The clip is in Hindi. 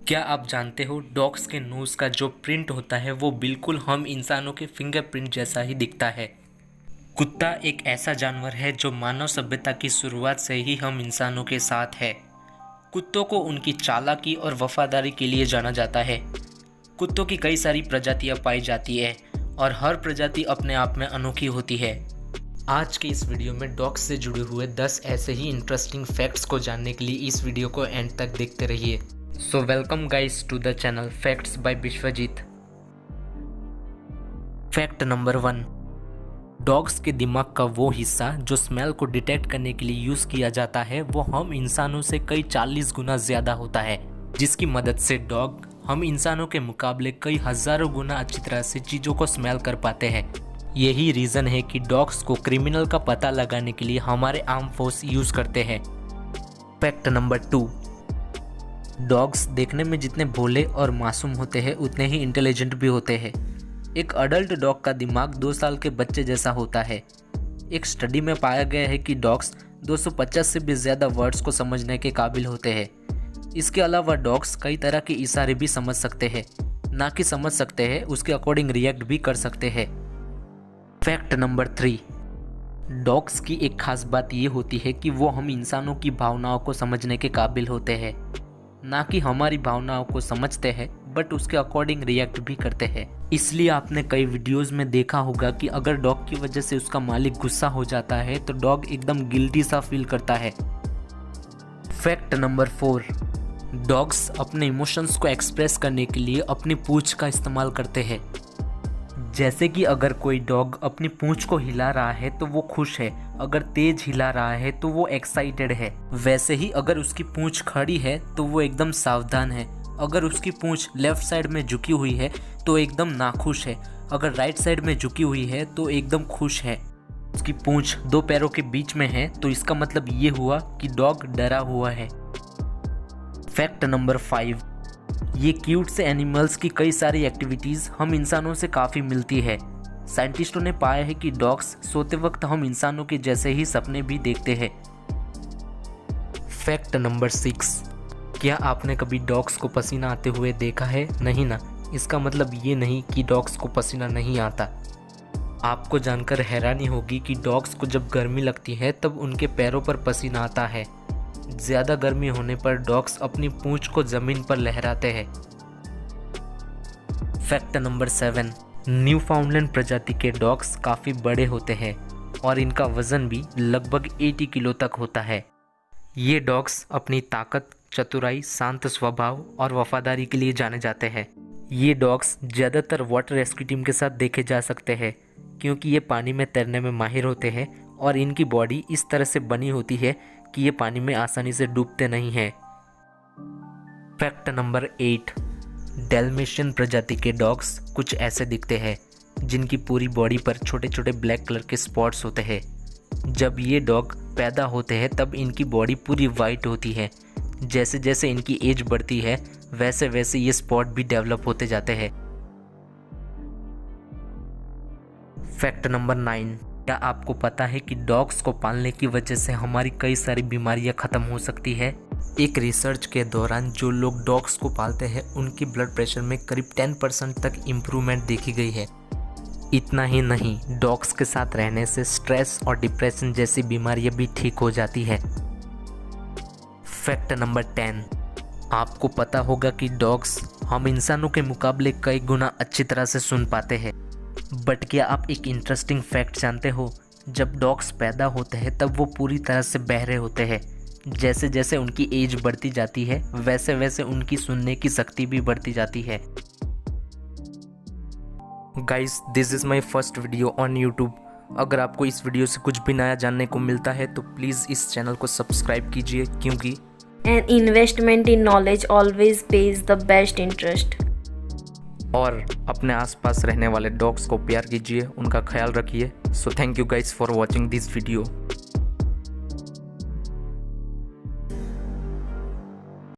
क्या आप जानते हो डॉग्स के नोज़ का जो प्रिंट होता है वो बिल्कुल हम इंसानों के फिंगरप्रिंट जैसा ही दिखता है। कुत्ता एक ऐसा जानवर है जो मानव सभ्यता की शुरुआत से ही हम इंसानों के साथ है। कुत्तों को उनकी चालाकी और वफादारी के लिए जाना जाता है। कुत्तों की कई सारी प्रजातियां पाई जाती है और हर प्रजाति अपने आप में अनोखी होती है। आज के इस वीडियो में डॉग्स से जुड़े हुए 10 ऐसे ही इंटरेस्टिंग फैक्ट्स को जानने के लिए इस वीडियो को एंड तक देखते रहिए। So welcome guys to the channel Facts by Vishwajeet. Fact number 1, dogs के दिमाग का वो हिस्सा जो स्मेल को डिटेक्ट करने के लिए यूज किया जाता है वो हम इंसानों से कई 40 गुना ज्यादा होता है, जिसकी मदद से डॉग हम इंसानों के मुकाबले कई हजारों गुना अच्छी तरह से चीजों को स्मेल कर पाते हैं। यही रीजन है कि डॉग्स को क्रिमिनल का पता लगाने के लिए हमारे आर्म फोर्स यूज करते हैं। फैक्ट नंबर 2, डॉग्स देखने में जितने भोले और मासूम होते हैं उतने ही इंटेलिजेंट भी होते हैं। एक अडल्ट डॉग का दिमाग 2 साल के बच्चे जैसा होता है। एक स्टडी में पाया गया है कि डॉग्स 250 से भी ज़्यादा वर्ड्स को समझने के काबिल होते हैं। इसके अलावा डॉग्स कई तरह के इशारे भी समझ सकते हैं, ना कि समझ सकते हैं, उसके अकॉर्डिंग रिएक्ट भी कर सकते हैं। फैक्ट नंबर 3, डॉग्स की एक खास बात ये होती है कि वो हम इंसानों की भावनाओं को समझने के काबिल होते हैं, ना कि हमारी भावनाओं को समझते हैं बट उसके अकॉर्डिंग रिएक्ट भी करते हैं। इसलिए आपने कई वीडियोस में देखा होगा कि अगर डॉग की वजह से उसका मालिक गुस्सा हो जाता है तो डॉग एकदम गिल्टी सा फील करता है। फैक्ट नंबर 4, डॉग्स अपने इमोशंस को एक्सप्रेस करने के लिए अपनी पूंछ का इस्तेमाल करते हैं। जैसे कि अगर कोई डॉग अपनी पूंछ को हिला रहा है तो वो खुश है, अगर तेज हिला रहा है तो वो एक्साइटेड है। वैसे ही अगर उसकी पूंछ खड़ी है तो वो एकदम सावधान है, अगर उसकी पूंछ लेफ्ट साइड में झुकी हुई है तो एकदम नाखुश है, अगर राइट साइड में झुकी हुई है तो एकदम खुश है। उसकी पूंछ 2 पैरों के बीच में है तो इसका मतलब ये हुआ कि डॉग डरा हुआ है। फैक्ट नंबर 5, ये क्यूट से एनिमल्स की कई सारी एक्टिविटीज़ हम इंसानों से काफ़ी मिलती है। साइंटिस्टों ने पाया है कि डॉग्स सोते वक्त हम इंसानों के जैसे ही सपने भी देखते हैं। फैक्ट नंबर 6, क्या आपने कभी डॉग्स को पसीना आते हुए देखा है? नहीं ना, इसका मतलब ये नहीं कि डॉग्स को पसीना नहीं आता। आपको जानकर हैरानी होगी कि डॉग्स को जब गर्मी लगती है तब उनके पैरों पर पसीना आता है। ज़्यादा गर्मी होने पर डॉग्स अपनी पूंछ को ज़मीन पर लहराते हैं। फैक्ट नंबर 7, न्यूफाउंडलैंड प्रजाति के डॉग्स काफ़ी बड़े होते हैं और इनका वज़न भी लगभग 80 किलो तक होता है। ये डॉग्स अपनी ताकत, चतुराई, शांत स्वभाव और वफादारी के लिए जाने जाते हैं। ये डॉग्स ज़्यादातर वाटर रेस्क्यू टीम के साथ देखे जा सकते हैं क्योंकि ये पानी में तैरने में माहिर होते हैं और इनकी बॉडी इस तरह से बनी होती है कि ये पानी में आसानी से डूबते नहीं हैं। फैक्ट नंबर 8, डैल्मेशियन प्रजाति के डॉग्स कुछ ऐसे दिखते हैं जिनकी पूरी बॉडी पर छोटे छोटे ब्लैक कलर के स्पॉट्स होते हैं। जब ये डॉग पैदा होते हैं तब इनकी बॉडी पूरी वाइट होती है। जैसे जैसे इनकी एज बढ़ती है वैसे वैसे ये स्पॉट भी डेवलप होते जाते हैं। फैक्ट नंबर 9, क्या आपको पता है कि डॉग्स को पालने की वजह से हमारी कई सारी बीमारियां खत्म हो सकती है? एक रिसर्च के दौरान जो लोग डॉग्स को पालते हैं उनकी ब्लड प्रेशर में करीब 10% तक इम्प्रूवमेंट देखी गई है। इतना ही नहीं, डॉग्स के साथ रहने से स्ट्रेस और डिप्रेशन जैसी बीमारियां भी ठीक हो जाती है। फैक्ट नंबर 10, आपको पता होगा कि डॉग्स हम इंसानों के मुकाबले कई गुना अच्छी तरह से सुन पाते हैं। बट क्या आप एक इंटरेस्टिंग फैक्ट जानते हो? जब डॉग्स पैदा होते हैं तब वो पूरी तरह से बहरे होते हैं। जैसे जैसे उनकी एज बढ़ती जाती है वैसे वैसे उनकी सुनने की शक्ति भी बढ़ती जाती है। Guys, this is my first video on YouTube. अगर आपको इस वीडियो से कुछ भी नया जानने को मिलता है तो प्लीज़ इस चैनल को सब्सक्राइब कीजिए क्योंकि An investment in knowledge always pays the best interest. और अपने आसपास रहने वाले डॉग्स को प्यार कीजिए, उनका ख्याल रखिए। So thank you guys for watching this video.